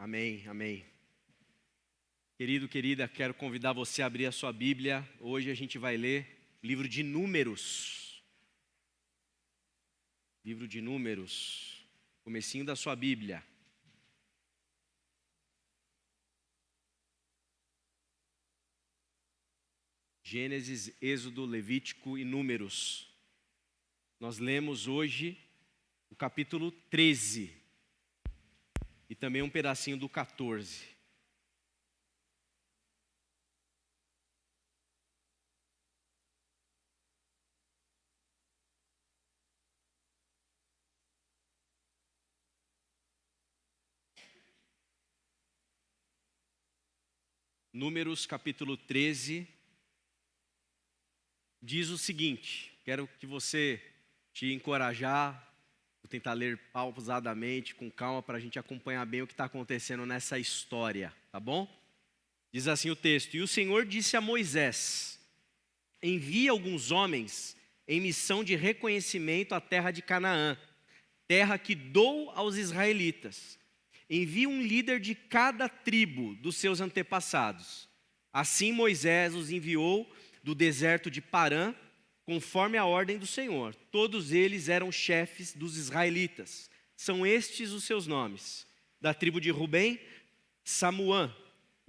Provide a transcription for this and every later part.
Amém, amém. Querido, querida, quero convidar você a abrir a sua Bíblia. Hoje a gente vai ler o livro de Números. Livro de Números, comecinho da sua Bíblia. Gênesis, Êxodo, Levítico e Números. Nós lemos hoje o capítulo 13 e também um pedacinho do 14. Números capítulo 13 diz o seguinte, quero que você te encorajar, vou tentar ler pausadamente, com calma, para a gente acompanhar bem o que está acontecendo nessa história, tá bom? Diz assim o texto: E o Senhor disse a Moisés: envie alguns homens em missão de reconhecimento à terra de Canaã, terra que dou aos israelitas. Envie um líder de cada tribo dos seus antepassados. Assim Moisés os enviou do deserto de Parã, conforme a ordem do Senhor. Todos eles eram chefes dos israelitas. São estes os seus nomes: da tribo de Rubem, Samuã,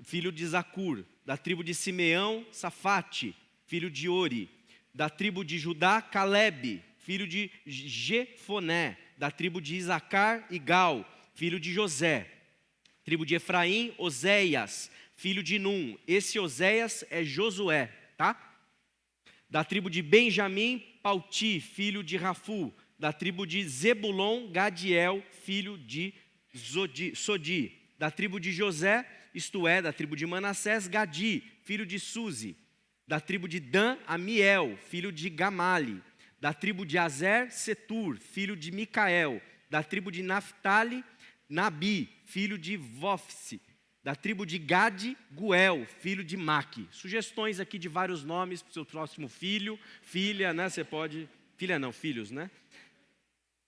filho de Zacur; da tribo de Simeão, Safate, filho de Ori; da tribo de Judá, Calebe, filho de Jefoné; da tribo de Isacar, Igal, filho de José; tribo de Efraim, Oséias, filho de Num. Esse Oséias é Josué, tá? Da tribo de Benjamim, Pauti, filho de Rafu; da tribo de Zebulon, Gadiel, filho de Sodi; da tribo de José, isto é, da tribo de Manassés, Gadi, filho de Suzi; da tribo de Dan, Amiel, filho de Gamali; da tribo de Azer, Setur, filho de Micael; da tribo de Naphtali, Nabi, filho de Vofsi; da tribo de Gade, Guel, filho de Maque. Sugestões aqui de vários nomes para o seu próximo filho, filha, né? Você pode... Filha não, filhos, né?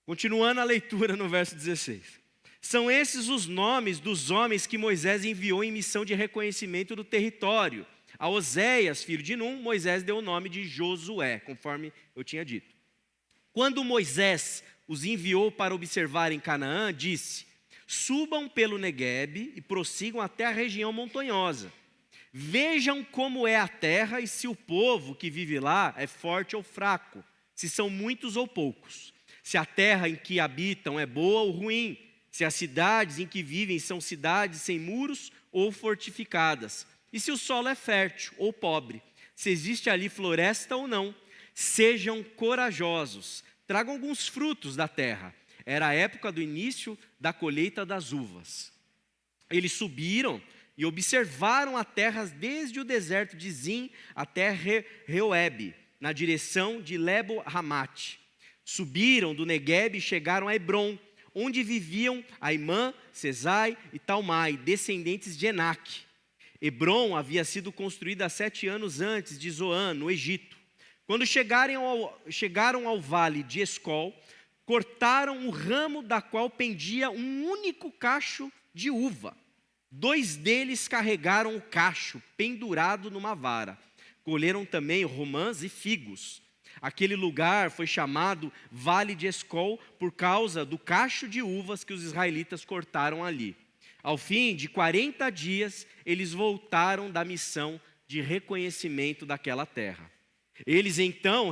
Continuando a leitura no verso 16. São esses os nomes dos homens que Moisés enviou em missão de reconhecimento do território. A Oséias, filho de Num, Moisés deu o nome de Josué, conforme eu tinha dito. Quando Moisés os enviou para observar em Canaã, disse: subam pelo Neguebe e prossigam até a região montanhosa. Vejam como é a terra e se o povo que vive lá é forte ou fraco, se são muitos ou poucos, se a terra em que habitam é boa ou ruim, se as cidades em que vivem são cidades sem muros ou fortificadas, e se o solo é fértil ou pobre, se existe ali floresta ou não. Sejam corajosos, tragam alguns frutos da terra. Era a época do início da colheita das uvas. Eles subiram e observaram a terra desde o deserto de Zin até Reoebe, na direção de Lebo-Hamate. Subiram do Neguebe e chegaram a Hebron, onde viviam Aimã, Sesai e Talmai, descendentes de Enaque. Hebron havia sido construída 7 anos antes de Zoan, no Egito. Quando chegaram ao vale de Escol, cortaram o ramo da qual pendia um único cacho de uva. 2 deles carregaram o cacho pendurado numa vara. Colheram também romãs e figos. Aquele lugar foi chamado Vale de Escol por causa do cacho de uvas que os israelitas cortaram ali. Ao fim de 40 dias, eles voltaram da missão de reconhecimento daquela terra. Eles então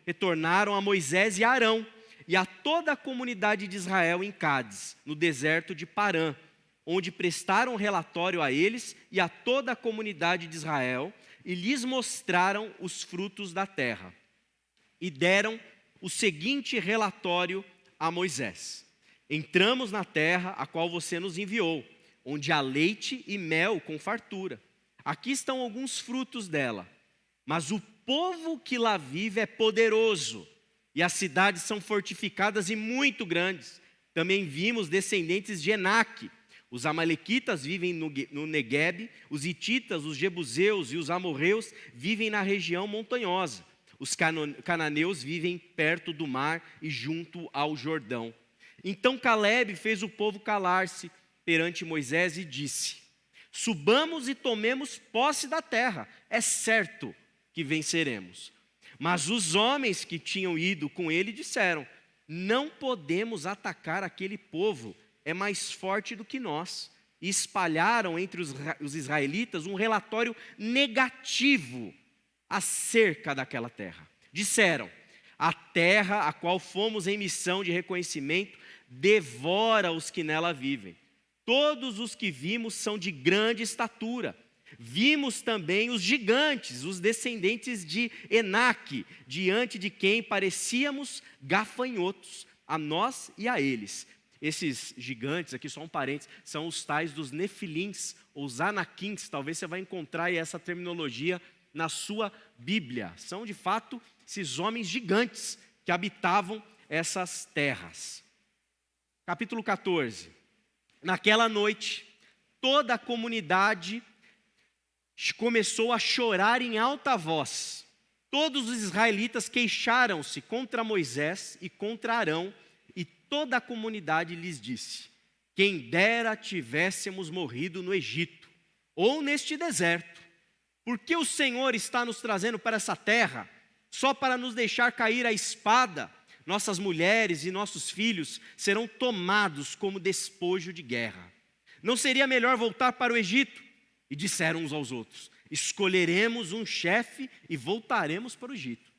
retornaram a Moisés e Arão e a toda a comunidade de Israel em Cádiz, no deserto de Parã, onde prestaram relatório a eles e a toda a comunidade de Israel e lhes mostraram os frutos da terra. E deram o seguinte relatório a Moisés: entramos na terra a qual você nos enviou, onde há leite e mel com fartura. Aqui estão alguns frutos dela, mas o povo que lá vive é poderoso, e as cidades são fortificadas e muito grandes. Também vimos descendentes de Enaque. Os amalequitas vivem no Neguebe, os hititas, os jebuseus e os amorreus vivem na região montanhosa. Os cananeus vivem perto do mar e junto ao Jordão. Então Calebe fez o povo calar-se perante Moisés e disse: subamos e tomemos posse da terra, é certo que venceremos. Mas os homens que tinham ido com ele disseram: não podemos atacar aquele povo, é mais forte do que nós. E espalharam entre os israelitas um relatório negativo acerca daquela terra. Disseram: a terra a qual fomos em missão de reconhecimento devora os que nela vivem. Todos os que vimos são de grande estatura. Vimos também os gigantes, os descendentes de Enaque, diante de quem parecíamos gafanhotos, a nós e a eles. Esses gigantes, aqui só um parênteses, são os tais dos nefilins, ou os anaquins. Talvez você vai encontrar aí essa terminologia na sua Bíblia. São de fato esses homens gigantes que habitavam essas terras. Capítulo 14. Naquela noite, toda a comunidade começou a chorar em alta voz. Todos os israelitas queixaram-se contra Moisés e contra Arão, e toda a comunidade lhes disse: quem dera tivéssemos morrido no Egito, ou neste deserto, porque o Senhor está nos trazendo para essa terra, só para nos deixar cair a espada. Nossas mulheres e nossos filhos serão tomados como despojo de guerra. Não seria melhor voltar para o Egito? E disseram uns aos outros: escolheremos um chefe e voltaremos para o Egito.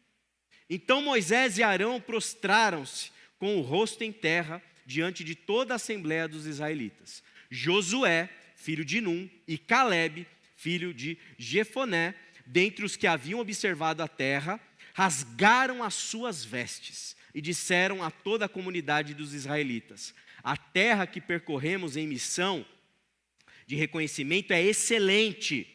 Então Moisés e Arão prostraram-se com o rosto em terra diante de toda a assembleia dos israelitas. Josué, filho de Num, e Calebe, filho de Jefoné, dentre os que haviam observado a terra, rasgaram as suas vestes e disseram a toda a comunidade dos israelitas: a terra que percorremos em missão de reconhecimento é excelente.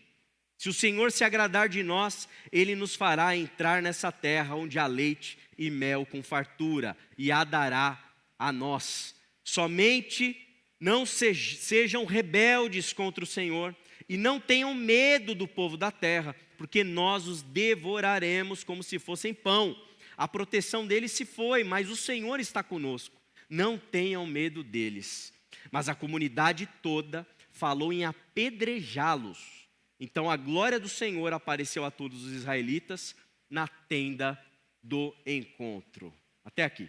Se o Senhor se agradar de nós, Ele nos fará entrar nessa terra onde há leite e mel com fartura, e a dará a nós. Somente não sejam rebeldes contra o Senhor, e não tenham medo do povo da terra, porque nós os devoraremos como se fossem pão. A proteção deles se foi, mas o Senhor está conosco. Não tenham medo deles. Mas a comunidade toda falou em apedrejá-los. Então a glória do Senhor apareceu a todos os israelitas na tenda do encontro. Até aqui.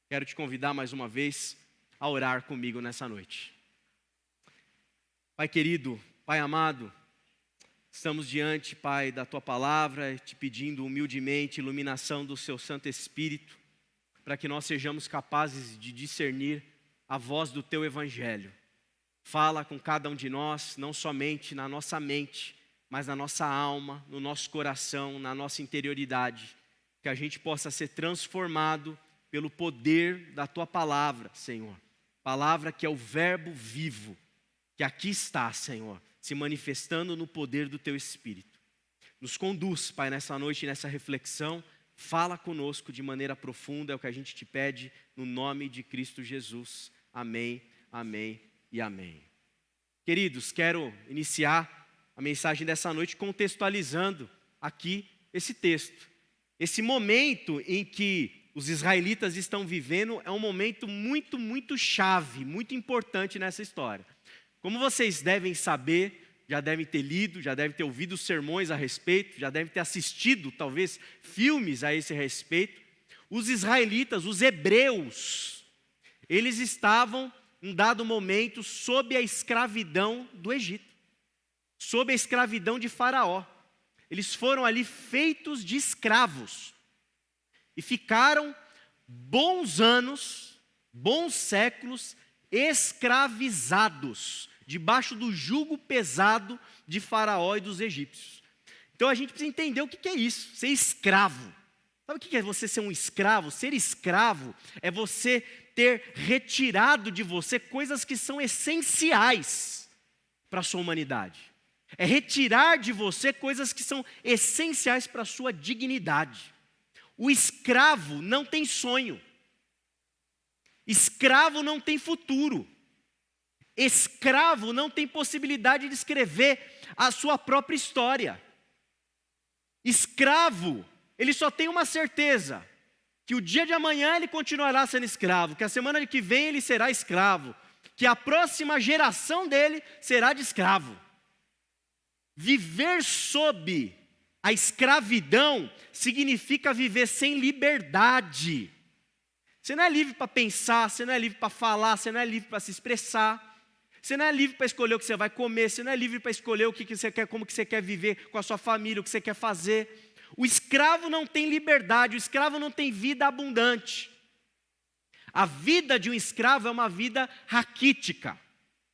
Quero te convidar mais uma vez a orar comigo nessa noite. Pai querido, Pai amado, estamos diante, Pai, da Tua palavra, te pedindo humildemente iluminação do Seu Santo Espírito, para que nós sejamos capazes de discernir a voz do Teu Evangelho. Fala com cada um de nós, não somente na nossa mente, mas na nossa alma, no nosso coração, na nossa interioridade, que a gente possa ser transformado pelo poder da Tua palavra, Senhor. Palavra que é o verbo vivo, que aqui está, Senhor, se manifestando no poder do Teu Espírito. Nos conduz, Pai, nessa noite, nessa reflexão. Fala conosco de maneira profunda, é o que a gente te pede, no nome de Cristo Jesus. Amém, amém e amém. Queridos, quero iniciar a mensagem dessa noite contextualizando aqui esse texto. Esse momento em que os israelitas estão vivendo é um momento muito, muito chave, muito importante nessa história. Como vocês devem saber, já devem ter lido, já devem ter ouvido sermões a respeito, já devem ter assistido, talvez, filmes a esse respeito. Os israelitas, os hebreus, eles estavam, em dado momento, sob a escravidão do Egito, sob a escravidão de Faraó. Eles foram ali feitos de escravos e ficaram bons anos, bons séculos, escravizados, debaixo do jugo pesado de Faraó e dos egípcios. Então a gente precisa entender o que é isso, ser escravo. Sabe o que é você ser um escravo? Ser escravo é você ter retirado de você coisas que são essenciais para a sua humanidade. É retirar de você coisas que são essenciais para a sua dignidade. O escravo não tem sonho. Escravo não tem futuro. Escravo não tem possibilidade de escrever a sua própria história. Escravo, ele só tem uma certeza, que o dia de amanhã ele continuará sendo escravo, que a semana que vem ele será escravo, que a próxima geração dele será de escravo. Viver sob a escravidão significa viver sem liberdade. Você não é livre para pensar, você não é livre para falar, você não é livre para se expressar. Você não é livre para escolher o que você vai comer, você não é livre para escolher o que você quer, como que você quer viver com a sua família, o que você quer fazer. O escravo não tem liberdade, o escravo não tem vida abundante. A vida de um escravo é uma vida raquítica.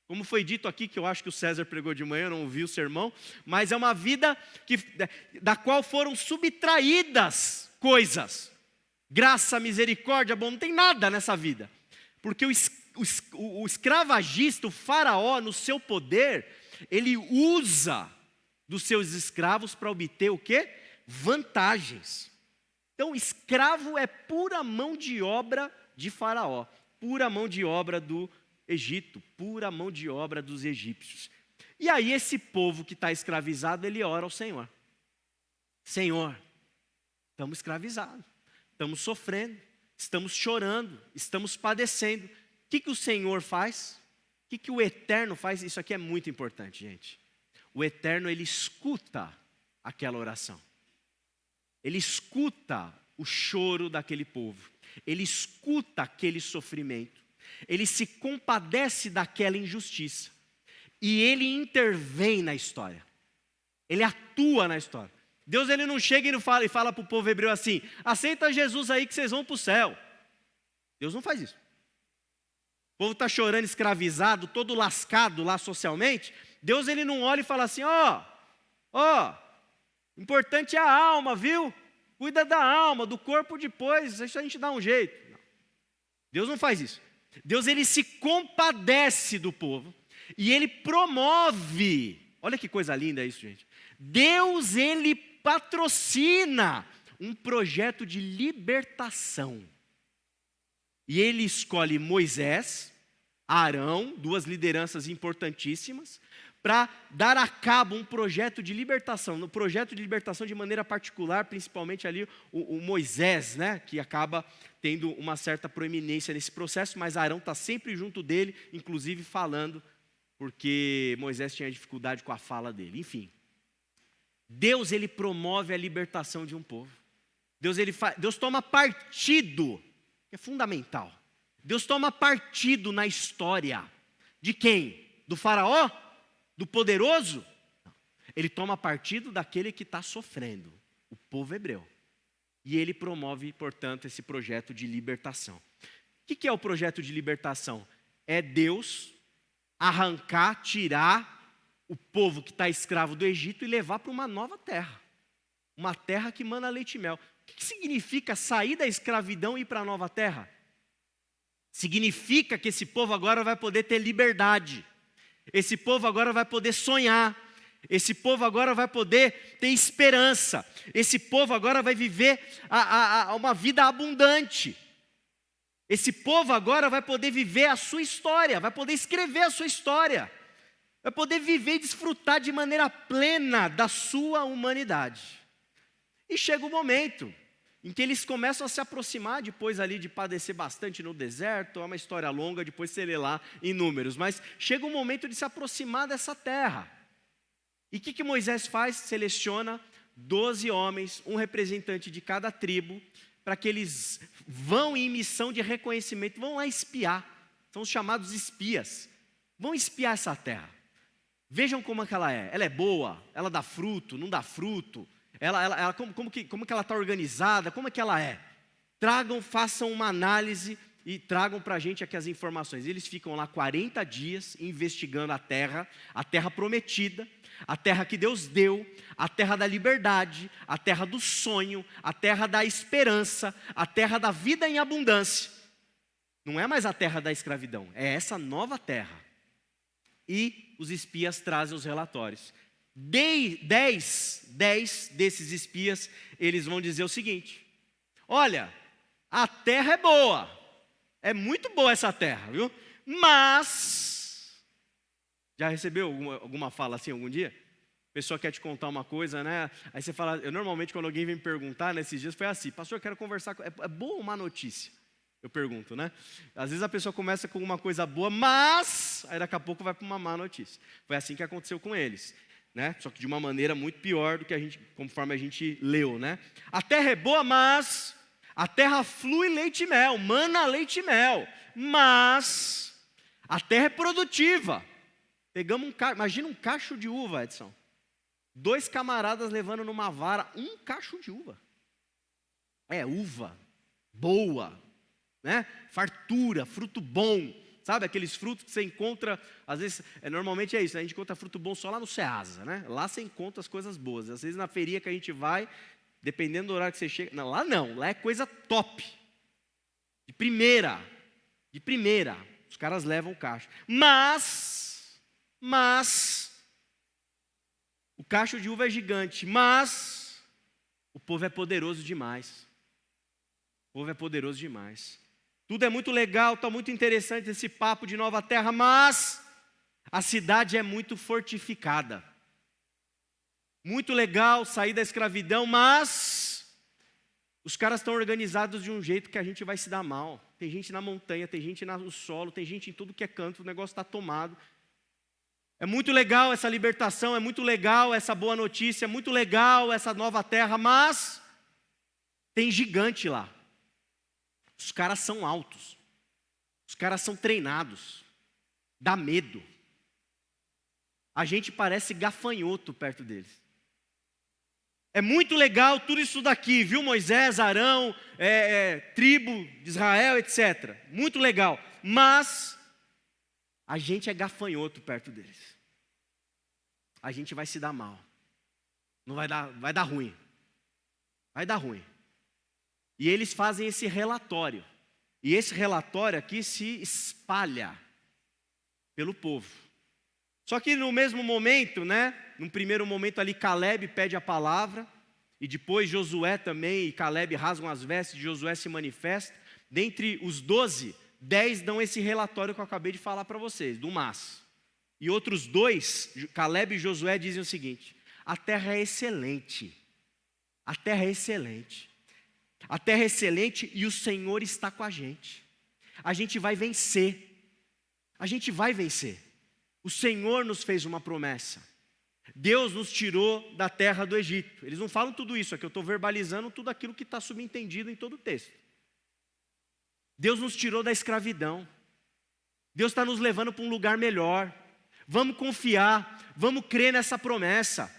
Como foi dito aqui, que eu acho que o César pregou de manhã, eu não ouvi o sermão, mas é uma vida da qual foram subtraídas coisas. Graça, misericórdia, bom, não tem nada nessa vida. Porque o escravagista, o faraó, no seu poder, ele usa dos seus escravos para obter o quê? Vantagens. Então, escravo é pura mão de obra de faraó, pura mão de obra do Egito, pura mão de obra dos egípcios. E aí esse povo que está escravizado, ele ora ao Senhor. Senhor, estamos escravizados, estamos sofrendo, estamos chorando, estamos padecendo. O que o Senhor faz? O que o Eterno faz? Isso aqui é muito importante, gente. O Eterno, ele escuta aquela oração. Ele escuta o choro daquele povo. Ele escuta aquele sofrimento. Ele se compadece daquela injustiça. E ele intervém na história. Ele atua na história. Deus, ele não chega e fala para o povo hebreu assim: aceita Jesus aí que vocês vão para o céu. Deus não faz isso. O povo está chorando, escravizado, todo lascado lá socialmente. Deus, ele não olha e fala assim: importante é a alma, viu? Cuida da alma, do corpo depois, isso a gente dá um jeito. Não. Deus não faz isso. Deus, ele se compadece do povo e ele promove. Olha que coisa linda isso, gente. Deus, ele patrocina um projeto de libertação. E ele escolhe Moisés, Arão, duas lideranças importantíssimas, para dar a cabo um projeto de libertação. No projeto de libertação de maneira particular, principalmente ali o Moisés, né, que acaba tendo uma certa proeminência nesse processo, mas Arão está sempre junto dele, inclusive falando, porque Moisés tinha dificuldade com a fala dele. Enfim, Deus, ele promove a libertação de um povo. Deus toma partido, que é fundamental. Deus toma partido na história. De quem? Do faraó? Do poderoso? Não. Ele toma partido daquele que está sofrendo, o povo hebreu. E ele promove, portanto, esse projeto de libertação. O que é o projeto de libertação? É Deus arrancar, tirar o povo que está escravo do Egito e levar para uma nova terra. Uma terra que mana leite e mel. O que significa sair da escravidão e ir para a nova terra? Significa que esse povo agora vai poder ter liberdade. Esse povo agora vai poder sonhar. Esse povo agora vai poder ter esperança. Esse povo agora vai viver uma vida abundante. Esse povo agora vai poder viver a sua história, vai poder escrever a sua história, vai poder viver e desfrutar de maneira plena da sua humanidade. E chega o momento em que eles começam a se aproximar, depois ali de padecer bastante no deserto, é uma história longa, depois você lê lá em Números, mas chega o momento de se aproximar dessa terra. E o que Moisés faz? Seleciona 12 homens, um representante de cada tribo, para que eles vão em missão de reconhecimento, vão lá espiar, são os chamados espias, vão espiar essa terra. Vejam como é que ela é. Ela é boa, ela dá fruto, não dá fruto, como que ela está organizada, como é que ela é. Tragam, façam uma análise e tragam para a gente aqui as informações. Eles ficam lá 40 dias investigando a terra prometida, a terra que Deus deu, a terra da liberdade, a terra do sonho, a terra da esperança, a terra da vida em abundância. Não é mais a terra da escravidão, é essa nova terra. E os espias trazem os relatórios. 10 desses espias, eles vão dizer o seguinte: olha, a terra é boa, é muito boa essa terra, viu? Mas, já recebeu alguma fala assim algum dia? A pessoa quer te contar uma coisa, né? Aí você fala, normalmente quando alguém vem me perguntar, nesses dias foi assim: pastor, eu quero conversar, é boa uma notícia? Eu pergunto, né? Às vezes a pessoa começa com uma coisa boa, mas aí daqui a pouco vai para uma má notícia. Foi assim que aconteceu com eles, né? Só que de uma maneira muito pior do que conforme a gente leu, né? A terra é boa, mas a terra flui leite e mel, mana leite e mel, mas a terra é produtiva. Pegamos imagina um cacho de uva, Edson. 2 camaradas levando numa vara um cacho de uva. É uva boa, né? Fartura, fruto bom. Sabe aqueles frutos que você encontra, às vezes, normalmente é isso, né? A gente encontra fruto bom só lá no Ceasa, né? Lá você encontra as coisas boas. Às vezes na feirinha que a gente vai, dependendo do horário que você chega, não, lá é coisa top. De primeira. Os caras levam o cacho. Mas o cacho de uva é gigante, mas o povo é poderoso demais. O povo é poderoso demais. Tudo é muito legal, está muito interessante esse papo de nova terra, mas a cidade é muito fortificada. Muito legal sair da escravidão, mas os caras estão organizados de um jeito que a gente vai se dar mal. Tem gente na montanha, tem gente no solo, tem gente em tudo que é canto, o negócio está tomado. É muito legal essa libertação, é muito legal essa boa notícia, é muito legal essa nova terra, mas tem gigante lá. Os caras são altos, os caras são treinados, dá medo. A gente parece gafanhoto perto deles. É muito legal tudo isso daqui, viu, Moisés, Arão, tribo de Israel, etc. Muito legal, mas a gente é gafanhoto perto deles. A gente vai se dar mal. Não vai dar ruim. Vai dar ruim. E eles fazem esse relatório. E esse relatório aqui se espalha pelo povo. Só que no mesmo momento, né? Num primeiro momento ali, Caleb pede a palavra. E depois Josué também e Caleb rasgam as vestes, Josué se manifesta. Dentre os 12, 10 dão esse relatório que eu acabei de falar para vocês, do mas. E outros 2, Caleb e Josué, dizem o seguinte: a terra é excelente. A terra é excelente. A terra é excelente e o Senhor está com a gente. A gente vai vencer. A gente vai vencer. O Senhor nos fez uma promessa. Deus nos tirou da terra do Egito. Eles não falam tudo isso aqui, eu estou verbalizando tudo aquilo que está subentendido em todo o texto. Deus nos tirou da escravidão. Deus está nos levando para um lugar melhor. Vamos confiar, vamos crer nessa promessa.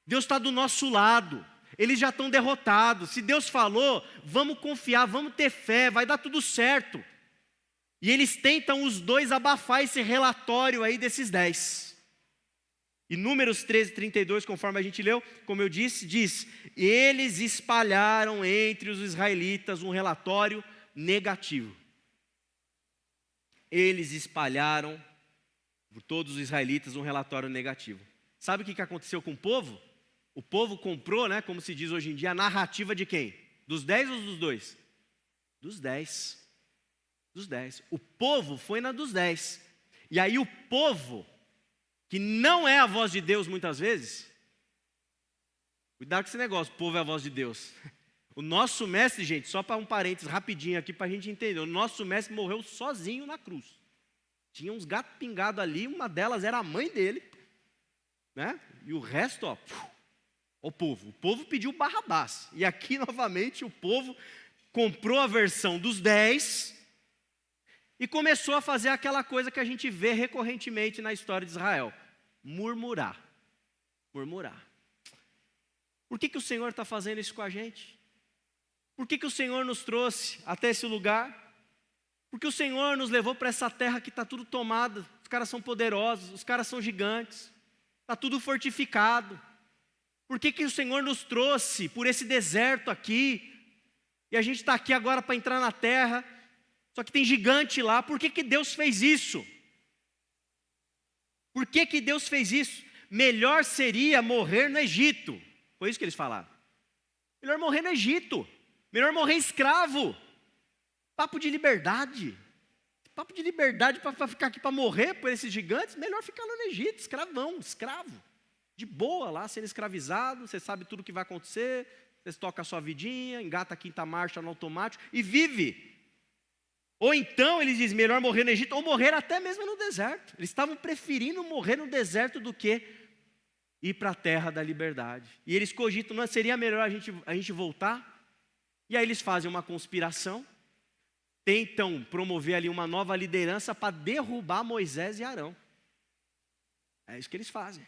Deus está do nosso lado. Eles já estão derrotados. Se Deus falou, vamos confiar, vamos ter fé, vai dar tudo certo. E eles tentam os 2 abafar esse relatório aí desses 10. E Números 13, 32, conforme a gente leu, como eu disse, diz: eles espalharam entre os israelitas um relatório negativo. Eles espalharam por todos os israelitas um relatório negativo. Sabe o que aconteceu com o povo? O povo comprou, né, como se diz hoje em dia, a narrativa de quem? Dos 10 ou dos 2? Dos 10. Dos 10. O povo foi na dos 10. E aí o povo, que não é a voz de Deus muitas vezes, cuidado com esse negócio, o povo é a voz de Deus. O nosso mestre, gente, só para um parênteses rapidinho aqui para a gente entender, o nosso mestre morreu sozinho na cruz. Tinha uns gatos pingados ali, uma delas era a mãe dele, né? E o resto, ó, o povo pediu Barrabás. E aqui novamente o povo comprou a versão dos 10 e começou a fazer aquela coisa que a gente vê recorrentemente na história de Israel: murmurar. Por que o Senhor está fazendo isso com a gente? Por que o Senhor nos trouxe até esse lugar? Porque o Senhor nos levou para essa terra que está tudo tomado. Os caras são poderosos, os caras são gigantes, está tudo fortificado. Por que o Senhor nos trouxe por esse deserto aqui? E a gente está aqui agora para entrar na terra, só que tem gigante lá. Por que Deus fez isso? Por que Deus fez isso? Melhor seria morrer no Egito. Foi isso que eles falaram. Melhor morrer no Egito. Melhor morrer escravo. Papo de liberdade. Papo de liberdade para ficar aqui para morrer por esses gigantes. Melhor ficar lá no Egito, escravo. De boa lá, sendo escravizado. Você sabe tudo o que vai acontecer. Você toca a sua vidinha, engata a quinta marcha no automático e vive. Ou então eles dizem, melhor morrer no Egito, ou morrer até mesmo no deserto. Eles estavam preferindo morrer no deserto do que ir para a terra da liberdade. E eles cogitam, não seria melhor a gente voltar? E aí eles fazem uma conspiração, tentam promover ali uma nova liderança para derrubar Moisés e Arão. É isso que eles fazem.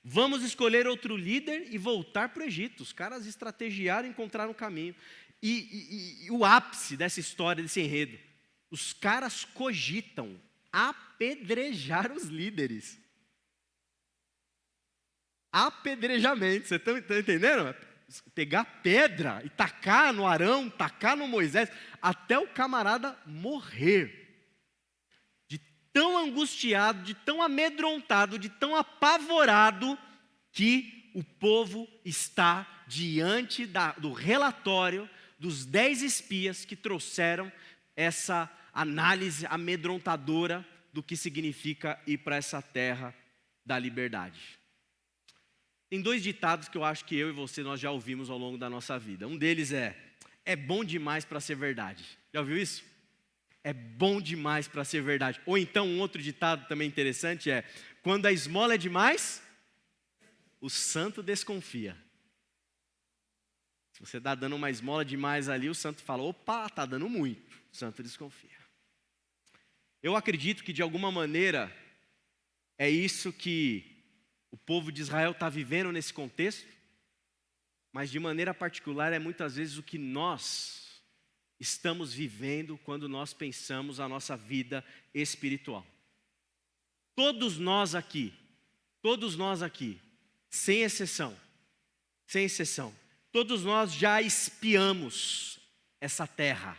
Vamos escolher outro líder e voltar para o Egito. Os caras estrategiaram e encontraram um caminho. E o ápice dessa história, desse enredo, os caras cogitam apedrejar os líderes. Apedrejamento, você está entendendo? Pegar pedra e tacar no Arão, tacar no Moisés, até o camarada morrer. De tão angustiado, de tão amedrontado, de tão apavorado, que o povo está diante do relatório dos 10 espias que trouxeram essa análise amedrontadora do que significa ir para essa terra da liberdade. Tem 2 ditados que eu acho que eu e você nós já ouvimos ao longo da nossa vida. Um deles é bom demais para ser verdade. Já ouviu isso? É bom demais para ser verdade. Ou então um outro ditado também interessante é, quando a esmola é demais, o santo desconfia. Se você está dando uma esmola demais ali, o santo fala, opa, está dando muito. O santo desconfia. Eu acredito que de alguma maneira é isso que o povo de Israel está vivendo nesse contexto, mas de maneira particular é muitas vezes o que nós estamos vivendo quando nós pensamos a nossa vida espiritual. Todos nós aqui, sem exceção, todos nós já espiamos essa terra.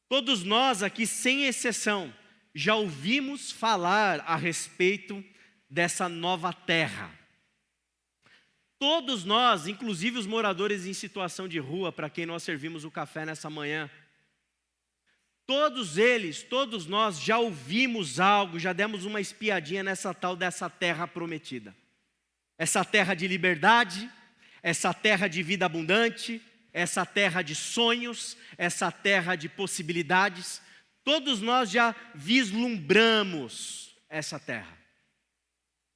Todos nós aqui, sem exceção, já ouvimos falar a respeito dessa nova terra. Todos nós, inclusive os moradores em situação de rua, para quem nós servimos o café nessa manhã, todos nós já ouvimos algo, já demos uma espiadinha nessa tal dessa terra prometida. Essa terra de liberdade, essa terra de vida abundante, essa terra de sonhos, essa terra de possibilidades. Todos nós já vislumbramos essa terra.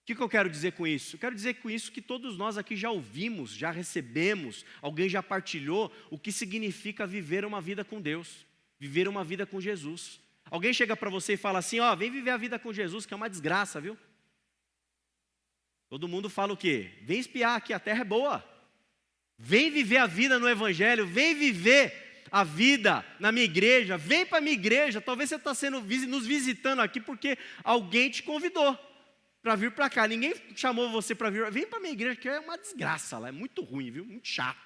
O que eu quero dizer com isso? Eu quero dizer com isso que todos nós aqui já ouvimos, já recebemos, alguém já partilhou o que significa viver uma vida com Deus, viver uma vida com Jesus. Alguém chega para você e fala assim, vem viver a vida com Jesus, que é uma desgraça, viu? Todo mundo fala o quê? Vem espiar aqui, a terra é boa. Vem viver a vida no Evangelho, vem viver a vida na minha igreja, vem para a minha igreja. Talvez você está nos visitando aqui porque alguém te convidou para vir para cá. Ninguém chamou você para vir. Vem para a minha igreja, que é uma desgraça lá, é muito ruim, viu? Muito chato.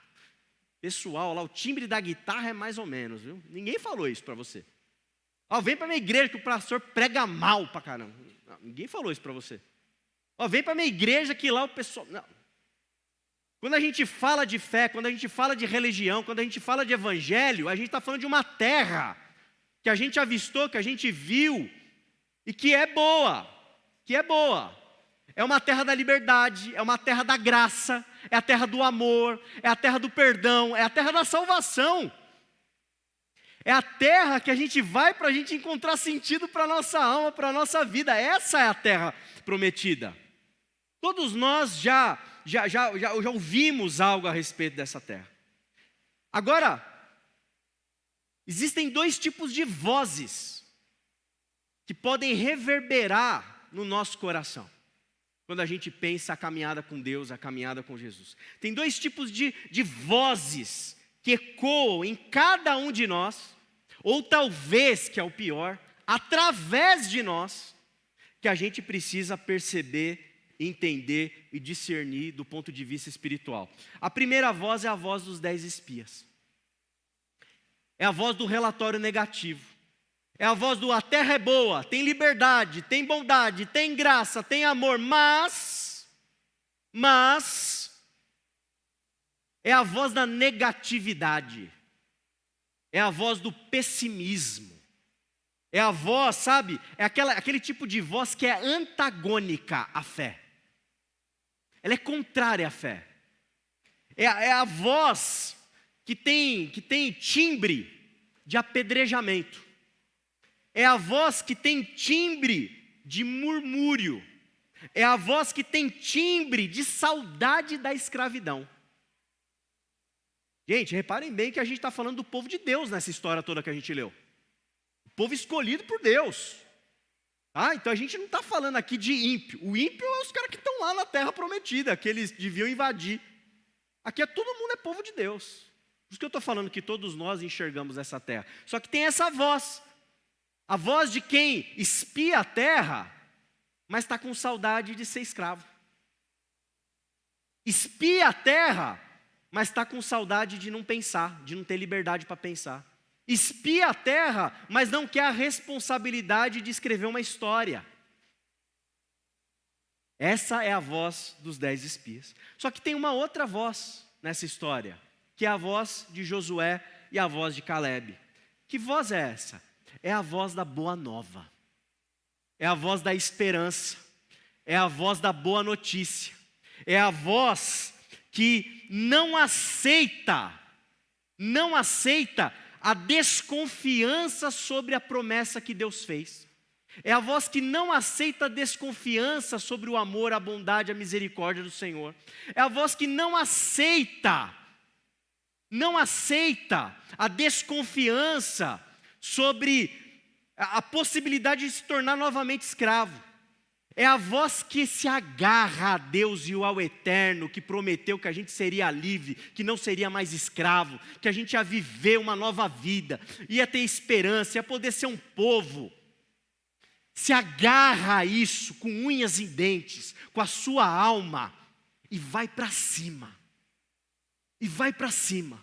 Pessoal lá, o timbre da guitarra é mais ou menos, viu? Ninguém falou isso para você. Vem para a minha igreja que o pastor prega mal para caramba. Não, ninguém falou isso para você. Vem para a minha igreja que lá o pessoal... Não. Quando a gente fala de fé, quando a gente fala de religião, quando a gente fala de evangelho, a gente está falando de uma terra que a gente avistou, que a gente viu e que é boa. É uma terra da liberdade, é uma terra da graça, é a terra do amor, é a terra do perdão, é a terra da salvação. É a terra que a gente vai para a gente encontrar sentido para a nossa alma, para a nossa vida. Essa é a terra prometida. Todos nós já ouvimos algo a respeito dessa terra. Agora, existem 2 tipos de vozes que podem reverberar no nosso coração, quando a gente pensa a caminhada com Deus, a caminhada com Jesus. Tem 2 tipos de vozes que ecoam em cada um de nós, ou talvez, que é o pior, através de nós, que a gente precisa perceber, entender e discernir do ponto de vista espiritual. A primeira voz é a voz dos 10 espias. É a voz do relatório negativo. É a voz do a terra é boa, tem liberdade, tem bondade, tem graça, tem amor, mas é a voz da negatividade. É a voz do pessimismo. É a voz, sabe, é aquele tipo de voz que é antagônica à fé. Ela é contrária à fé. É a voz que tem timbre de apedrejamento. É a voz que tem timbre de murmúrio. É a voz que tem timbre de saudade da escravidão. Gente, reparem bem que a gente está falando do povo de Deus nessa história toda que a gente leu. O povo escolhido por Deus. Então a gente não está falando aqui de ímpio. O ímpio é os caras que estão lá na terra prometida, que eles deviam invadir. Aqui todo mundo é povo de Deus. Por isso que eu estou falando que todos nós enxergamos essa terra. Só que tem essa voz. A voz de quem espia a terra, mas está com saudade de ser escravo. Espia a terra, mas está com saudade de não pensar, de não ter liberdade para pensar. Espia a terra, mas não quer a responsabilidade de escrever uma história. Essa é a voz dos 10 espias. Só que tem uma outra voz nessa história, que é a voz de Josué e a voz de Caleb. Que voz é essa? É a voz da boa nova. É a voz da esperança. É a voz da boa notícia. É a voz que não aceita a desconfiança sobre a promessa que Deus fez. É a voz que não aceita a desconfiança sobre o amor, a bondade, a misericórdia do Senhor. É a voz que não aceita a desconfiança sobre a possibilidade de se tornar novamente escravo. É a voz que se agarra a Deus e ao Eterno, que prometeu que a gente seria livre, que não seria mais escravo, que a gente ia viver uma nova vida, ia ter esperança, ia poder ser um povo. Se agarra a isso com unhas e dentes, com a sua alma, e vai para cima. E vai para cima.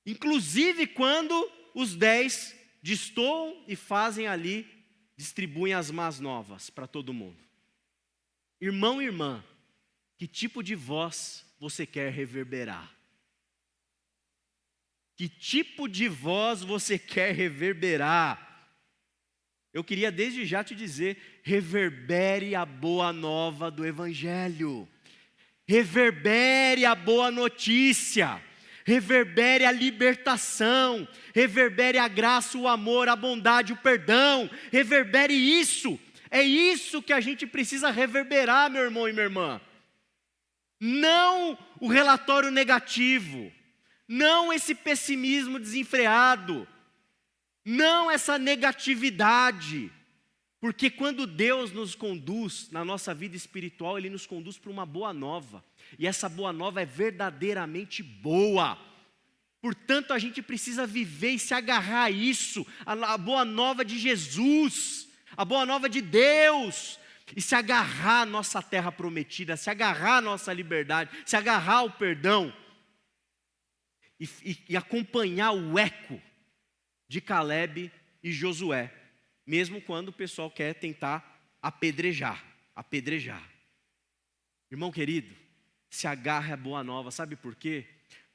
Inclusive quando os 10 destoam e fazem ali, distribuem as más novas para todo mundo. Irmão e irmã, que tipo de voz você quer reverberar? Que tipo de voz você quer reverberar? Eu queria desde já te dizer, reverbere a boa nova do Evangelho. Reverbere a boa notícia. Reverbere a libertação, reverbere a graça, o amor, a bondade, o perdão, reverbere isso. É isso que a gente precisa reverberar, meu irmão e minha irmã. Não o relatório negativo, não esse pessimismo desenfreado, não essa negatividade. Porque quando Deus nos conduz na nossa vida espiritual, Ele nos conduz para uma boa nova. E essa boa nova é verdadeiramente boa. Portanto, a gente precisa viver e se agarrar a isso, a boa nova de Jesus, a boa nova de Deus, e se agarrar à nossa terra prometida, se agarrar à nossa liberdade, se agarrar ao perdão, e acompanhar o eco de Caleb e Josué, mesmo quando o pessoal quer tentar apedrejar. Irmão querido, se agarre à boa nova, sabe por quê?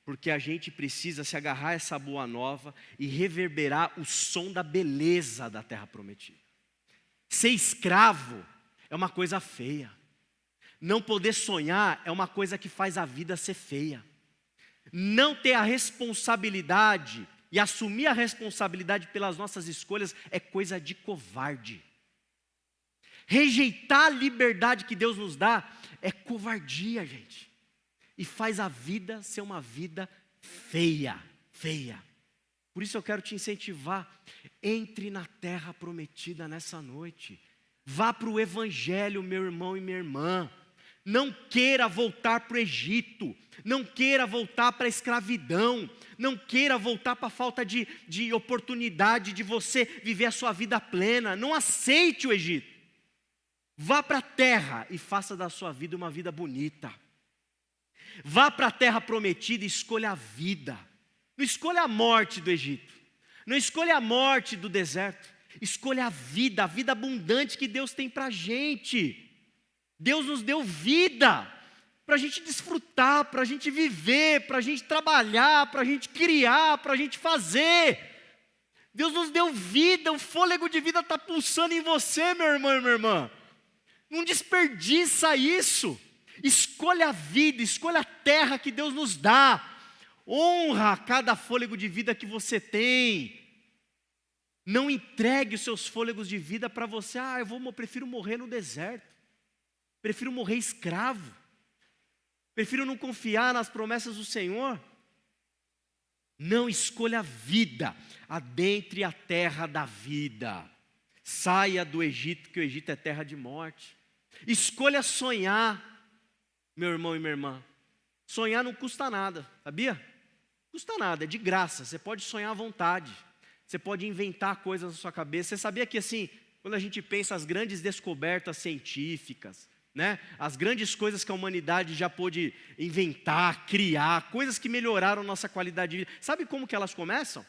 Porque a gente precisa se agarrar a essa boa nova e reverberar o som da beleza da terra prometida. Ser escravo é uma coisa feia. Não poder sonhar é uma coisa que faz a vida ser feia. Não ter a responsabilidade e assumir a responsabilidade pelas nossas escolhas é coisa de covarde. Rejeitar a liberdade que Deus nos dá é covardia, gente. E faz a vida ser uma vida feia. Por isso eu quero te incentivar, entre na terra prometida nessa noite. Vá para o Evangelho, meu irmão e minha irmã. Não queira voltar para o Egito, não queira voltar para a escravidão, não queira voltar para a falta de oportunidade de você viver a sua vida plena. Não aceite o Egito. Vá para a terra e faça da sua vida uma vida bonita. Vá para a terra prometida e escolha a vida. Não escolha a morte do Egito. Não escolha a morte do deserto. Escolha a vida abundante que Deus tem para a gente. Deus nos deu vida para a gente desfrutar, para a gente viver, para a gente trabalhar, para a gente criar, para a gente fazer. Deus nos deu vida, o fôlego de vida está pulsando em você, meu irmão e minha irmã. Não desperdiça isso. Escolha a vida, escolha a terra que Deus nos dá. Honra cada fôlego de vida que você tem. Não entregue os seus fôlegos de vida para você. Eu prefiro morrer no deserto. Prefiro morrer escravo. Prefiro não confiar nas promessas do Senhor. Não escolha a vida, adentre a terra da vida. Saia do Egito, que o Egito é terra de morte. Escolha sonhar, meu irmão e minha irmã. Sonhar não custa nada, sabia? Custa nada, é de graça, você pode sonhar à vontade. Você pode inventar coisas na sua cabeça. Você sabia que assim, quando a gente pensa as grandes descobertas científicas, né? As grandes coisas que a humanidade já pôde inventar, criar, coisas que melhoraram nossa qualidade de vida. Sabe como que elas começam?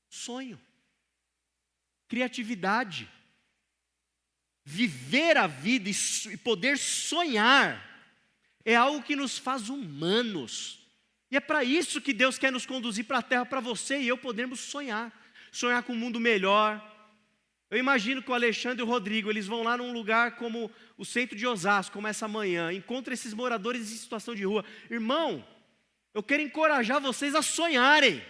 Sonho. Criatividade. Viver a vida e poder sonhar é algo que nos faz humanos. E é para isso que Deus quer nos conduzir para a terra, para você e eu podermos sonhar. Sonhar com um mundo melhor. Eu imagino que o Alexandre e o Rodrigo, eles vão lá num lugar como o centro de Osasco, como essa manhã, encontra esses moradores em situação de rua. Irmão, eu quero encorajar vocês a sonharem.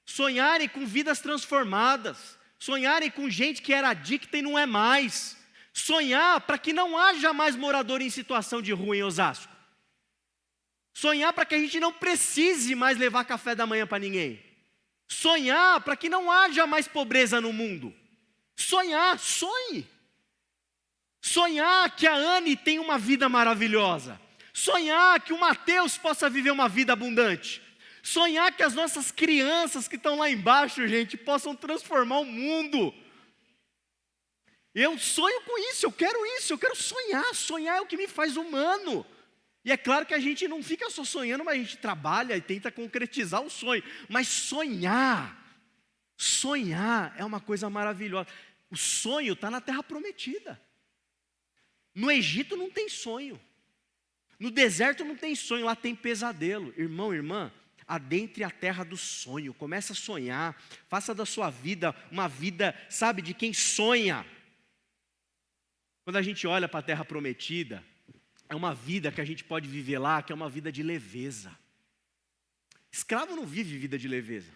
Sonharem com vidas transformadas. Sonharem com gente que era adicta e não é mais. Sonhar para que não haja mais morador em situação de rua em Osasco. Sonhar para que a gente não precise mais levar café da manhã para ninguém. Sonhar para que não haja mais pobreza no mundo. Sonhar, sonhe. Sonhar que a Anne tem uma vida maravilhosa. Sonhar que o Mateus possa viver uma vida abundante. Sonhar que as nossas crianças que estão lá embaixo, gente, possam transformar o mundo. Eu sonho com isso, eu quero sonhar. Sonhar é o que me faz humano. E é claro que a gente não fica só sonhando, mas a gente trabalha e tenta concretizar o sonho. Mas sonhar é uma coisa maravilhosa. O sonho está na terra prometida. No Egito não tem sonho. No deserto não tem sonho, lá tem pesadelo. Irmão, irmã, adentre a terra do sonho. Comece a sonhar. Faça da sua vida uma vida, sabe, de quem sonha. Quando a gente olha para a terra prometida, é uma vida que a gente pode viver lá, que é uma vida de leveza. Escravo não vive vida de leveza.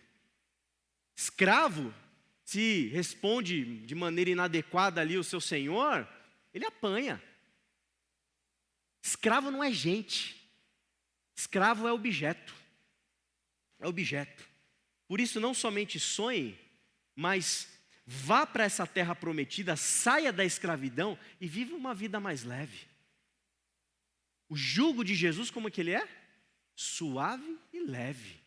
Escravo, se responde de maneira inadequada ali o seu senhor, ele apanha. Escravo não é gente. Escravo é objeto. É objeto. Por isso não somente sonhe, mas vá para essa terra prometida, saia da escravidão e viva uma vida mais leve. O jugo de Jesus, como que ele é? Suave e leve.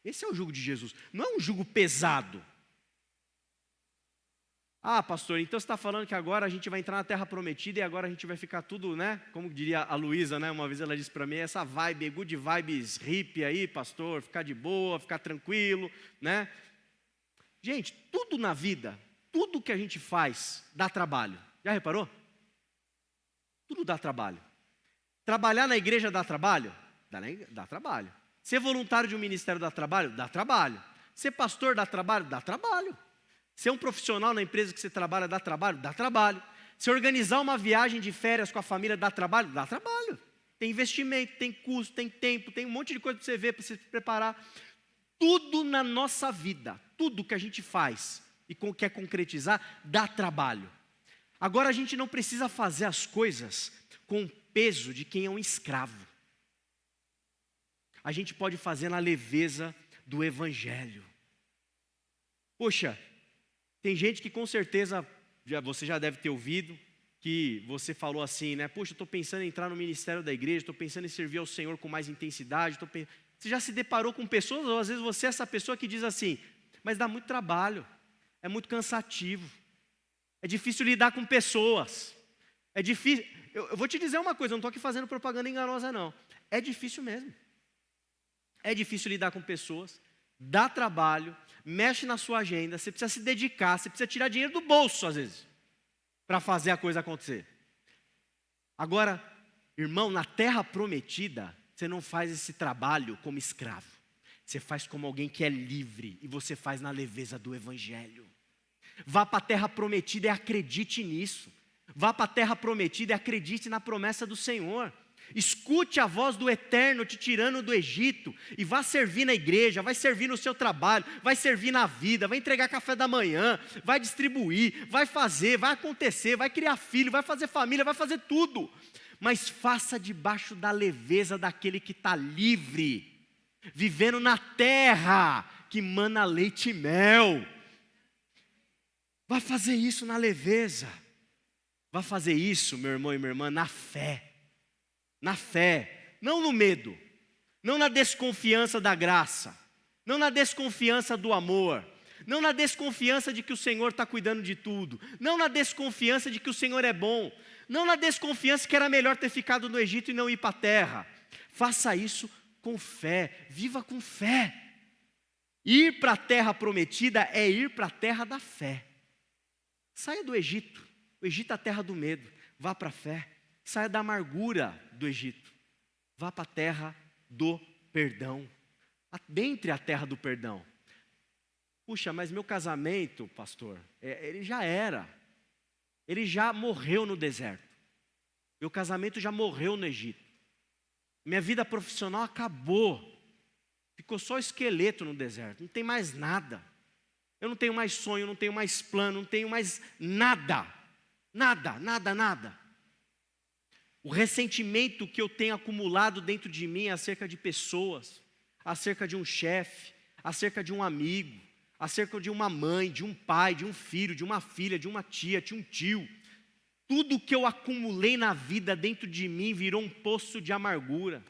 Esse é o jugo de Jesus. Não é um jugo pesado. Pastor, então você está falando que agora a gente vai entrar na terra prometida e agora a gente vai ficar tudo, né? Como diria a Luísa, né? Uma vez ela disse para mim, essa vibe, good vibes hippie aí, pastor, ficar de boa, ficar tranquilo, né? Gente, tudo na vida, tudo que a gente faz dá trabalho. Já reparou? Tudo dá trabalho. Trabalhar na igreja dá trabalho? Dá trabalho. Ser voluntário de um ministério dá trabalho? Dá trabalho. Ser pastor dá trabalho? Dá trabalho. Ser um profissional na empresa que você trabalha dá trabalho? Dá trabalho. Se organizar uma viagem de férias com a família dá trabalho? Dá trabalho. Tem investimento, tem custo, tem tempo, tem um monte de coisa para você ver, para você se preparar. Tudo na nossa vida, tudo que a gente faz e quer concretizar, dá trabalho. Agora a gente não precisa fazer as coisas com o peso de quem é um escravo. A gente pode fazer na leveza do Evangelho. Poxa, tem gente que com certeza, você já deve ter ouvido, que você falou assim, né? Poxa, eu estou pensando em entrar no ministério da igreja, estou pensando em servir ao Senhor com mais intensidade. Você já se deparou com pessoas, ou às vezes você é essa pessoa que diz assim, mas dá muito trabalho, é muito cansativo, é difícil lidar com pessoas, é difícil. Eu vou te dizer uma coisa, eu não estou aqui fazendo propaganda enganosa não, é difícil mesmo. É difícil lidar com pessoas, dá trabalho, mexe na sua agenda, você precisa se dedicar, você precisa tirar dinheiro do bolso às vezes, para fazer a coisa acontecer. Agora, irmão, na terra prometida, você não faz esse trabalho como escravo, você faz como alguém que é livre, e você faz na leveza do Evangelho. Vá para a terra prometida e acredite nisso. Vá para a terra prometida e acredite na promessa do Senhor. Escute a voz do Eterno te tirando do Egito e vá servir na igreja, vai servir no seu trabalho, vai servir na vida, vai entregar café da manhã, vai distribuir, vai fazer, vai acontecer, vai criar filho, vai fazer família, vai fazer tudo. Mas faça debaixo da leveza daquele que está livre, vivendo na terra que mana leite e mel. Vai fazer isso na leveza. Vai fazer isso, meu irmão e minha irmã, na fé. Na fé, não no medo, não na desconfiança da graça, não na desconfiança do amor, não na desconfiança de que o Senhor está cuidando de tudo, não na desconfiança de que o Senhor é bom, não na desconfiança que era melhor ter ficado no Egito e não ir para a terra. Faça isso com fé, viva com fé. Ir para a terra prometida é ir para a terra da fé. Saia do Egito, o Egito é a terra do medo, vá para a fé. Saia da amargura do Egito, vá para a terra do perdão, dentre a terra do perdão. Puxa, mas meu casamento, pastor, ele já era, ele já morreu no deserto, meu casamento já morreu no Egito, minha vida profissional acabou, ficou só esqueleto no deserto, não tem mais nada, eu não tenho mais sonho, não tenho mais plano, não tenho mais nada, nada. O ressentimento que eu tenho acumulado dentro de mim acerca de pessoas, acerca de um chefe, acerca de um amigo, acerca de uma mãe, de um pai, de um filho, de uma filha, de uma tia, de um tio. Tudo que eu acumulei na vida dentro de mim virou um poço de amargura.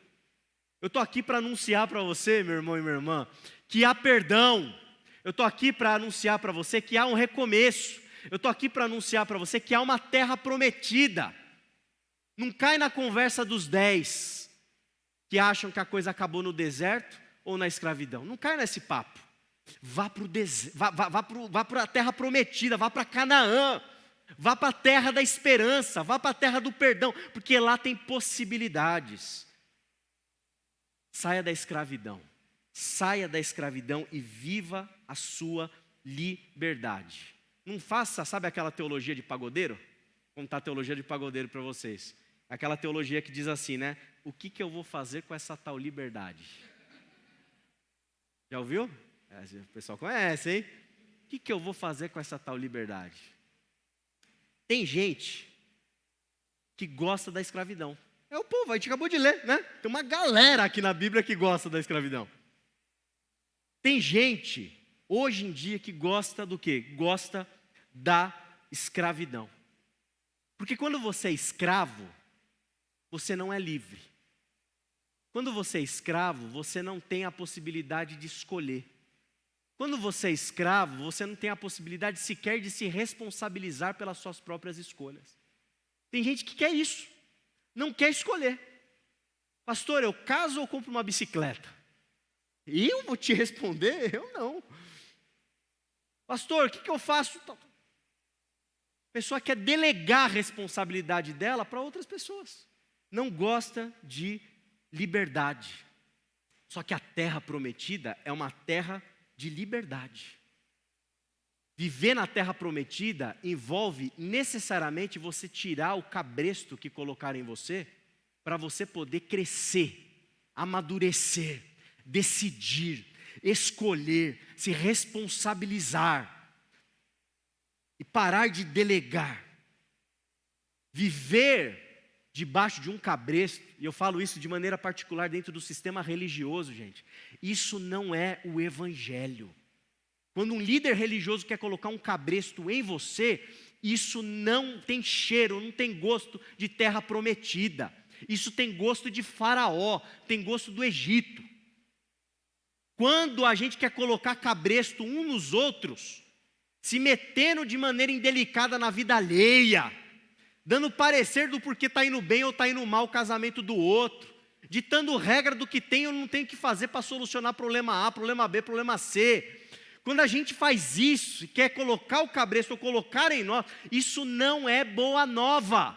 Eu estou aqui para anunciar para você, meu irmão e minha irmã, que há perdão. Eu estou aqui para anunciar para você que há um recomeço. Eu estou aqui para anunciar para você que há uma terra prometida. Não cai na conversa dos 10 que acham que a coisa acabou no deserto ou na escravidão. Não cai nesse papo. Vá para a terra prometida, vá para Canaã, vá para a terra da esperança, vá para a terra do perdão, porque lá tem possibilidades. Saia da escravidão e viva a sua liberdade. Não faça, sabe aquela teologia de pagodeiro? Vou contar a teologia de pagodeiro para vocês. Aquela teologia que diz assim, né? O que eu vou fazer com essa tal liberdade? Já ouviu? O pessoal conhece, hein? O que eu vou fazer com essa tal liberdade? Tem gente que gosta da escravidão. É o povo, a gente acabou de ler, né? Tem uma galera aqui na Bíblia que gosta da escravidão. Tem gente, hoje em dia, que gosta do quê? Gosta da escravidão. Porque quando você é escravo, você não é livre. Quando você é escravo, você não tem a possibilidade de escolher. Quando você é escravo, você não tem a possibilidade sequer de se responsabilizar pelas suas próprias escolhas. Tem gente que quer isso, não quer escolher. Pastor, eu caso ou compro uma bicicleta? Eu vou te responder, eu não. Pastor, o que eu faço? A pessoa quer delegar a responsabilidade dela para outras pessoas. Não gosta de liberdade. Só que a terra prometida é uma terra de liberdade. Viver na terra prometida envolve necessariamente você tirar o cabresto que colocaram em você, para você poder crescer, amadurecer, decidir, escolher, se responsabilizar e parar de delegar. Viver debaixo de um cabresto, e eu falo isso de maneira particular dentro do sistema religioso, gente, isso não é o evangelho. Quando um líder religioso quer colocar um cabresto em você, isso não tem cheiro, não tem gosto de terra prometida. Isso tem gosto de Faraó, tem gosto do Egito. Quando a gente quer colocar cabresto uns nos outros, se metendo de maneira indelicada na vida alheia, dando parecer do porquê está indo bem ou está indo mal o casamento do outro, ditando regra do que tem ou não tem que fazer para solucionar problema A, problema B, problema C. Quando a gente faz isso e quer colocar o cabresto ou colocar em nós, isso não é boa nova.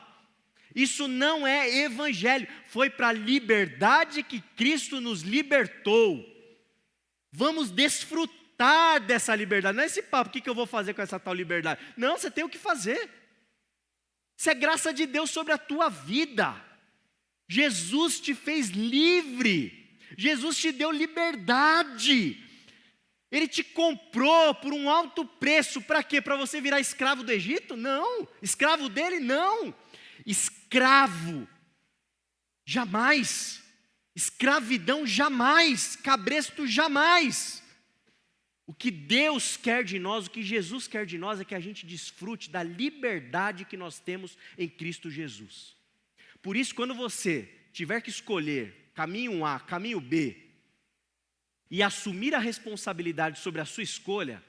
Isso não é evangelho. Foi para a liberdade que Cristo nos libertou. Vamos desfrutar dessa liberdade. Não é esse papo, o que eu vou fazer com essa tal liberdade? Não, você tem o que fazer. Isso é graça de Deus sobre a tua vida. Jesus te fez livre. Jesus te deu liberdade. Ele te comprou por um alto preço. Para quê? Para você virar escravo do Egito? Não. Escravo dele? Não. Escravo. Jamais. Escravidão jamais. Cabresto jamais. O que Deus quer de nós, o que Jesus quer de nós é que a gente desfrute da liberdade que nós temos em Cristo Jesus. Por isso, quando você tiver que escolher caminho A, caminho B, e assumir a responsabilidade sobre a sua escolha,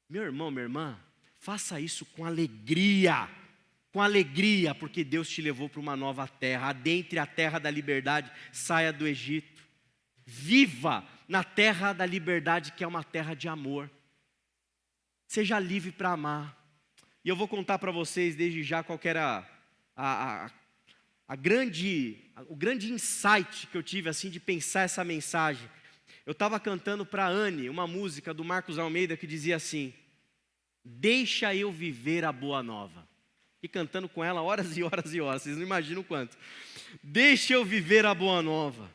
meu irmão, minha irmã, faça isso com alegria, porque Deus te levou para uma nova terra. Adentre a terra da liberdade, saia do Egito, viva na terra da liberdade, que é uma terra de amor. Seja livre para amar. E eu vou contar para vocês desde já qual que era o grande insight que eu tive assim de pensar essa mensagem. Eu estava cantando para a Anne uma música do Marcos Almeida que dizia assim: deixa eu viver a boa nova. E cantando com ela horas e horas e horas, vocês não imaginam o quanto. Deixa eu viver a boa nova.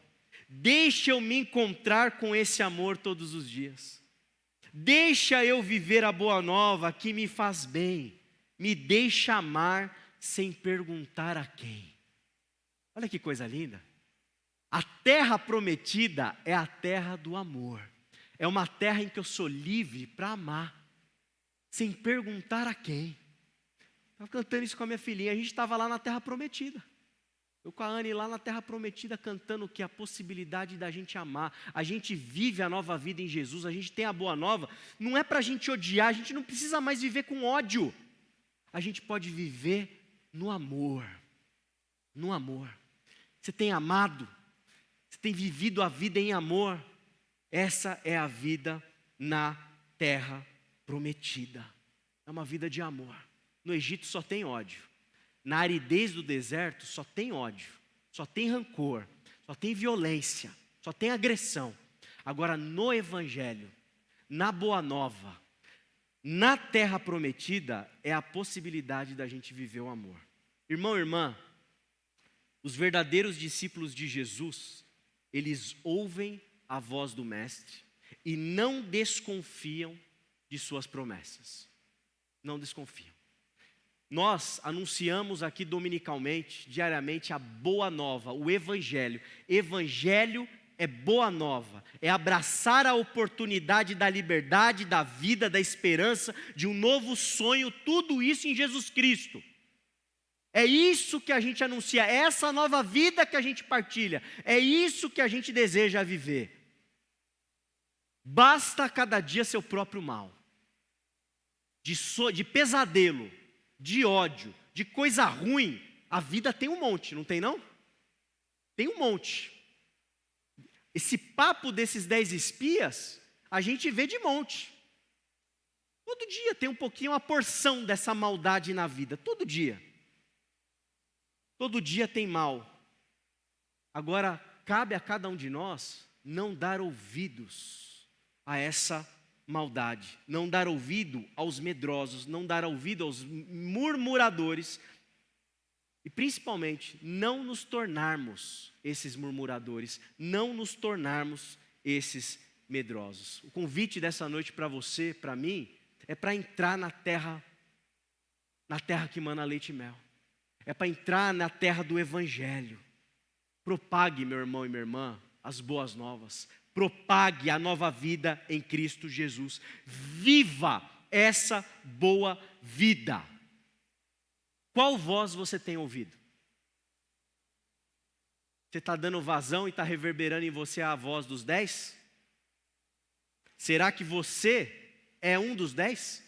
Deixa eu me encontrar com esse amor todos os dias. Deixa eu viver a boa nova que me faz bem. Me deixa amar sem perguntar a quem. Olha que coisa linda. A terra prometida é a terra do amor. É uma terra em que eu sou livre para amar, sem perguntar a quem. Estava cantando isso com a minha filhinha, a gente estava lá na terra prometida. Eu com a Anne lá na terra prometida cantando que a possibilidade da gente amar. A gente vive a nova vida em Jesus, a gente tem a boa nova. Não é para a gente odiar, a gente não precisa mais viver com ódio. A gente pode viver no amor. No amor. Você tem amado? Você tem vivido a vida em amor? Essa é a vida na terra prometida. É uma vida de amor. No Egito só tem ódio. Na aridez do deserto só tem ódio, só tem rancor, só tem violência, só tem agressão. Agora no Evangelho, na Boa Nova, na terra prometida, é a possibilidade da gente viver o amor. Irmão, irmã, os verdadeiros discípulos de Jesus, eles ouvem a voz do Mestre e não desconfiam de suas promessas. Não desconfiam. Nós anunciamos aqui dominicalmente, diariamente, a boa nova, o Evangelho. Evangelho é boa nova, é abraçar a oportunidade da liberdade, da vida, da esperança, de um novo sonho, tudo isso em Jesus Cristo. É isso que a gente anuncia, é essa nova vida que a gente partilha, é isso que a gente deseja viver. Basta cada dia seu próprio mal, de pesadelo, de ódio, de coisa ruim. A vida tem um monte, não tem não? Tem um monte. Esse papo desses 10 espias, a gente vê de monte. Todo dia tem um pouquinho, uma porção dessa maldade na vida, todo dia. Todo dia tem mal. Agora, cabe a cada um de nós não dar ouvidos a essa maldade, não dar ouvido aos medrosos, não dar ouvido aos murmuradores e principalmente não nos tornarmos esses murmuradores, não nos tornarmos esses medrosos. O convite dessa noite para você, para mim, é para entrar na terra que mana leite e mel. É para entrar na terra do Evangelho. Propague, meu irmão e minha irmã, as boas novas. Propague a nova vida em Cristo Jesus. Viva essa boa vida. Qual voz você tem ouvido? Você está dando vazão e está reverberando em você a voz dos 10? Será que você é um dos 10?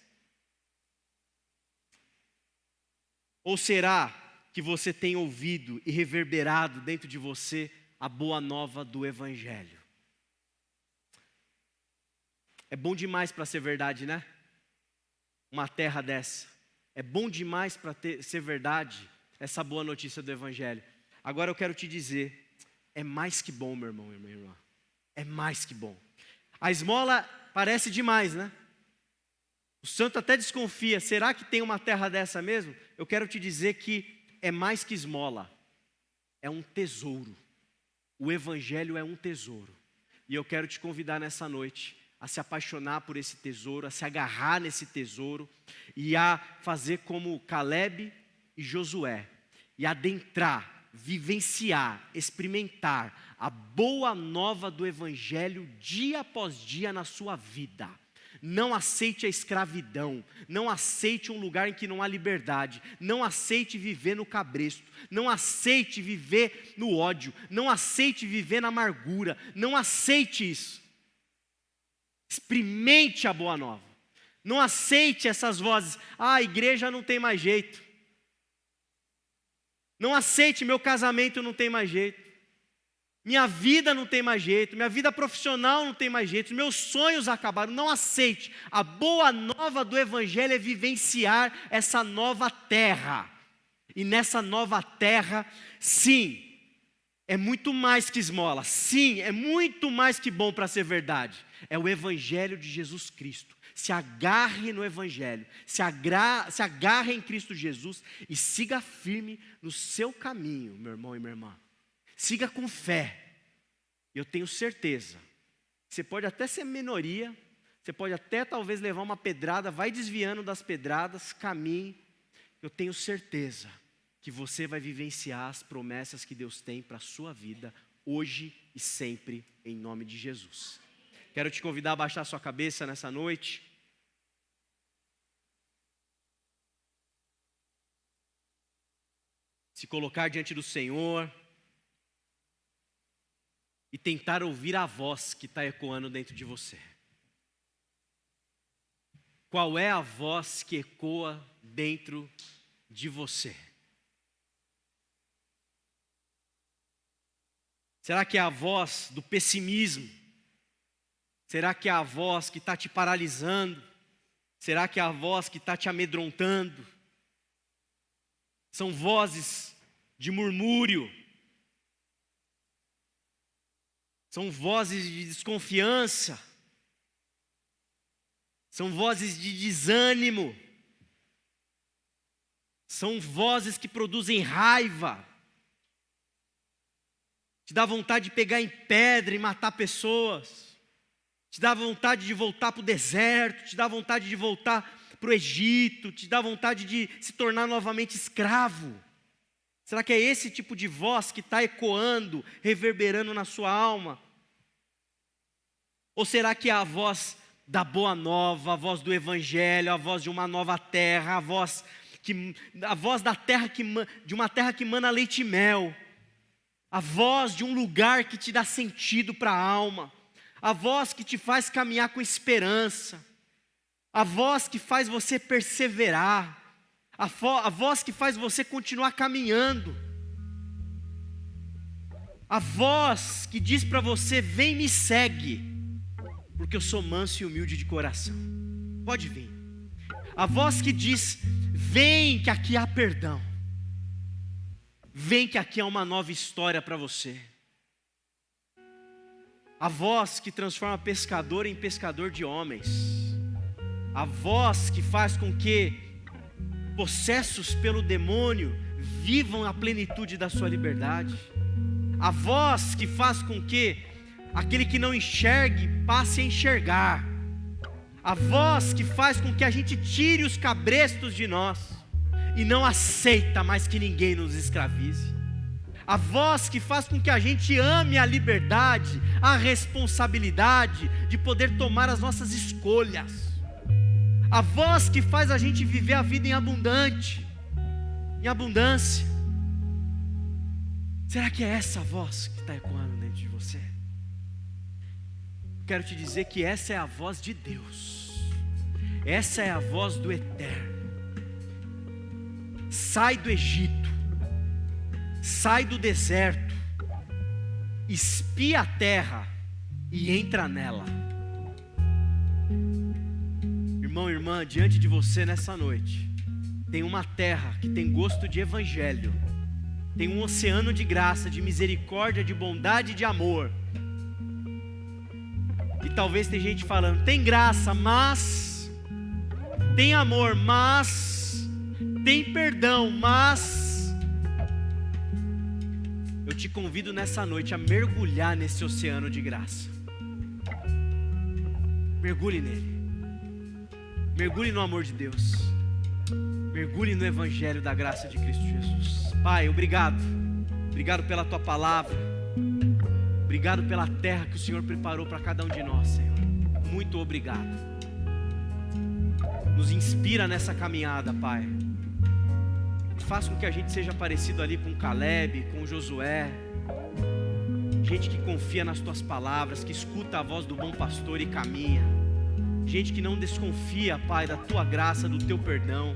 Ou será que você tem ouvido e reverberado dentro de você a boa nova do Evangelho? É bom demais para ser verdade, né? Uma terra dessa. É bom demais para ser verdade essa boa notícia do Evangelho. Agora eu quero te dizer, é mais que bom, meu irmão e minha irmã. É mais que bom. A esmola parece demais, né? O santo até desconfia, será que tem uma terra dessa mesmo? Eu quero te dizer que é mais que esmola. é um tesouro. O Evangelho é um tesouro. E eu quero te convidar nessa noite a se apaixonar por esse tesouro, a se agarrar nesse tesouro e a fazer como Caleb e Josué e adentrar, vivenciar, experimentar a boa nova do Evangelho dia após dia na sua vida. Não aceite a escravidão, não aceite um lugar em que não há liberdade, não aceite viver no cabresto, não aceite viver no ódio, não aceite viver na amargura, não aceite isso. Experimente a boa nova, não aceite essas vozes, a igreja não tem mais jeito, não aceite meu casamento não tem mais jeito, minha vida não tem mais jeito, minha vida profissional não tem mais jeito, meus sonhos acabaram. Não aceite. A boa nova do Evangelho é vivenciar essa nova terra. E nessa nova terra, sim, é muito mais que esmola. Sim, é muito mais que bom para ser verdade. É o Evangelho de Jesus Cristo. Se agarre no Evangelho, se agarre em Cristo Jesus e siga firme no seu caminho, meu irmão e minha irmã. Siga com fé. Eu tenho certeza. Você pode até ser minoria, você pode até talvez levar uma pedrada, vai desviando das pedradas, caminhe. Eu tenho certeza que você vai vivenciar as promessas que Deus tem para a sua vida, hoje e sempre, em nome de Jesus. Quero te convidar a baixar sua cabeça nessa noite. Se colocar diante do Senhor e tentar ouvir a voz que está ecoando dentro de você. Qual é a voz que ecoa dentro de você? Será que é a voz do pessimismo? Será que é a voz que está te paralisando? Será que é a voz que está te amedrontando? São vozes de murmúrio. São vozes de desconfiança. São vozes de desânimo. São vozes que produzem raiva. Te dá vontade de pegar em pedra e matar pessoas. Te dá vontade de voltar para o deserto. Te dá vontade de voltar para o Egito. Te dá vontade de se tornar novamente escravo. Será que é esse tipo de voz que está ecoando, reverberando na sua alma? Ou será que é a voz da boa nova, a voz do Evangelho, a voz de uma nova terra, a voz da terra de uma terra que mana leite e mel, a voz de um lugar que te dá sentido para a alma, a voz que te faz caminhar com esperança, a voz que faz você perseverar, a voz que faz você continuar caminhando, a voz que diz para você: vem, me segue, porque eu sou manso e humilde de coração. Pode vir. A voz que diz: vem que aqui há perdão. Vem que aqui há uma nova história para você. A voz que transforma pescador em pescador de homens. A voz que faz com que possessos pelo demônio vivam a plenitude da sua liberdade. A voz que faz com que aquele que não enxergue passe a enxergar. A voz que faz com que a gente tire os cabrestos de nós e não aceita mais que ninguém nos escravize. A voz que faz com que a gente ame a liberdade, a responsabilidade de poder tomar as nossas escolhas. A voz que faz a gente viver a vida em abundância. Será que é essa voz que está ecoando dentro de você? Quero te dizer que essa é a voz de Deus. Essa é a voz do Eterno. Sai do Egito, sai do deserto, espia a terra e entra nela. Irmão e irmã, diante de você nessa noite tem uma terra que tem gosto de evangelho, tem um oceano de graça, de misericórdia, de bondade e de amor. E talvez tem gente falando: tem graça, mas tem amor, mas tem perdão, mas Eu te convido nessa noite a mergulhar nesse oceano de graça. Mergulhe nele. Mergulhe no amor de Deus. Mergulhe no evangelho da graça de Cristo Jesus. Pai, obrigado. Obrigado pela tua palavra. Obrigado pela terra que o Senhor preparou para cada um de nós, Senhor. Muito obrigado. Nos inspira nessa caminhada, Pai. Faça com que a gente seja parecido ali com Caleb, com Josué. Gente que confia nas tuas palavras, que escuta a voz do bom pastor e caminha. Gente que não desconfia, Pai, da tua graça, do teu perdão.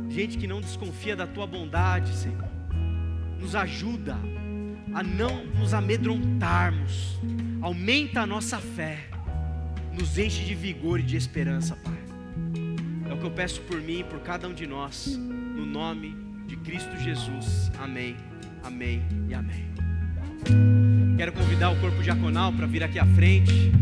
Gente que não desconfia da tua bondade, Senhor. Nos ajuda a não nos amedrontarmos. Aumenta a nossa fé. Nos enche de vigor e de esperança, Pai. É o que eu peço por mim e por cada um de nós. No nome de Cristo Jesus. Amém, amém e amém. Quero convidar o corpo diaconal para vir aqui à frente.